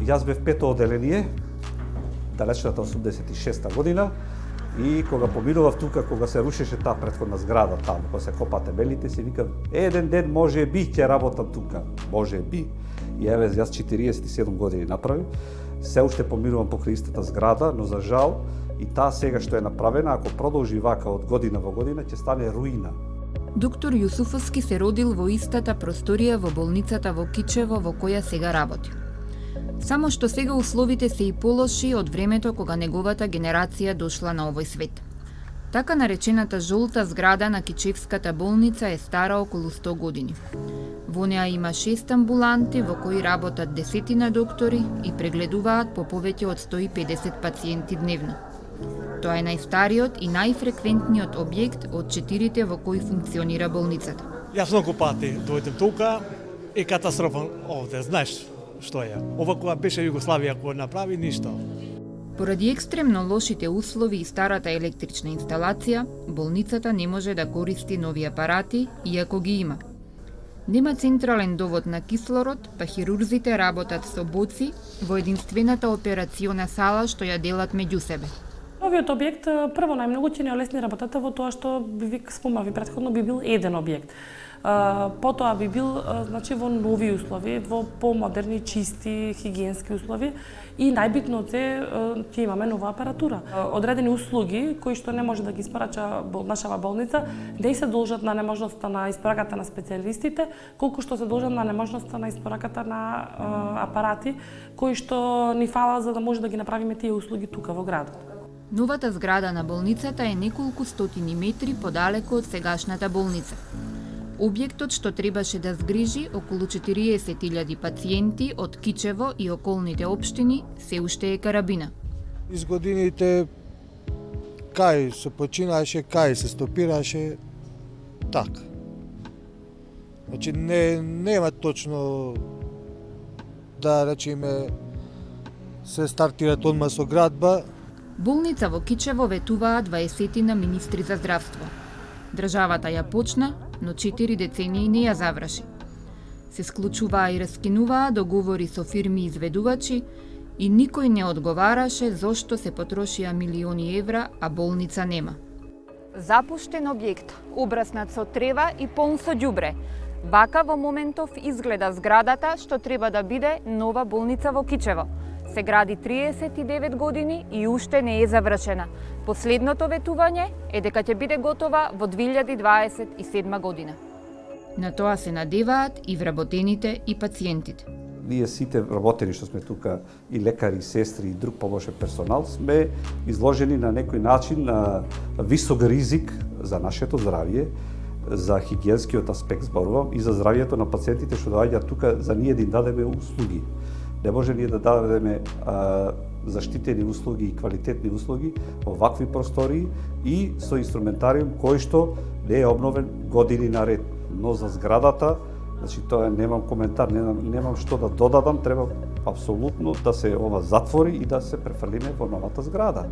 Јас бев пето оделение, далечната 86-та година, и кога поминував тука, кога се рушеше таа претходна зграда таму, кога се копаа темелите, си викав, еден ден може би ќе работам тука, може би. И еве, јас 47 години направи, се уште поминувам покрај истата зграда, но за жал и таа сега што е направена, ако продолжи вака од година во година, ќе стане руина. Доктор Јусуфовски се родил во истата просторија во болницата во Кичево во која сега работи. Само што сега условите се и полоши од времето кога неговата генерација дошла на овој свет. Така наречената жолта зграда на Кичевската болница е стара околу 100 години. Во неа има 6 амбуланти во кои работат десетина доктори и прегледуваат по повеќе од 150 пациенти дневно. Тоа е најстариот и најфреквентниот објект од 4 во кои функционира болницата. Јас многу пати дојдем тука и катастрофа овде, знаеш што е. Ова кога беше Југославија која направи ништо. Поради екстремно лошите услови и старата електрична инсталација, болницата не може да користи нови апарати, иако ги има. Нема централен довод на кислород, па хирурзите работат со боци во единствената операциона сала што ја делат меѓу себе. Новиот објект прво најмногу ќе ни олесни работата во тоа што ви спомнави претходно би бил еден објект. Потоа би бил значи во нови услови, во помодерни, чисти, хигиенски услови и најбитно од се ќе имаме нова апаратура. Одредени услуги кои што не може да ги испорача нашава болница не се должат на неможноста на испораката на специјалистите, колку што се должат на неможноста на испораката на апарати кои што ни фала за да може да ги направиме тие услуги тука во градот. Новата зграда на болницата е неколку стотини метри подалеку од сегашната болница. Објектот што требаше да згрижи околу 40.000 пациенти од Кичево и околните општини се уште е карабина. Из годините кај се починаше, кај се стопираше, така. Значи нема точно да речеме се стартираат одма со градба. Болница во Кичево ветуваат 20 министри за здравство. Државата ја почна, но 4 децении не ја заврши. Се склучуваа и раскинуваа договори со фирми изведувачи и никој не одговараше зошто се потрошија милиони евра, а болница нема. Запуштен објект, обраснат со трева и полн со ѓубре. Вака во моментов изгледа зградата што треба да биде нова болница во Кичево. Се гради 39 години и уште не е завршена. Последното ветување е дека ќе биде готова во 2027 година. На тоа се надеваат и вработените и пациентите. Ние сите вработени што сме тука, и лекари, и сестри, и друг помошен персонал, сме изложени на некој начин на висок ризик за нашето здравје, за хигиенскиот аспект зборувам, и за здравјето на пациентите што доаѓаат тука за ние да им дадеме услуги. Не може ние да дадеме заштитени услуги и квалитетни услуги во вакви простории и со инструментариум кој што не е обновен години наред. Но за зградата, значи тоа немам коментар, немам што да додадам, треба апсолутно да се ова затвори и да се префрлиме во новата зграда.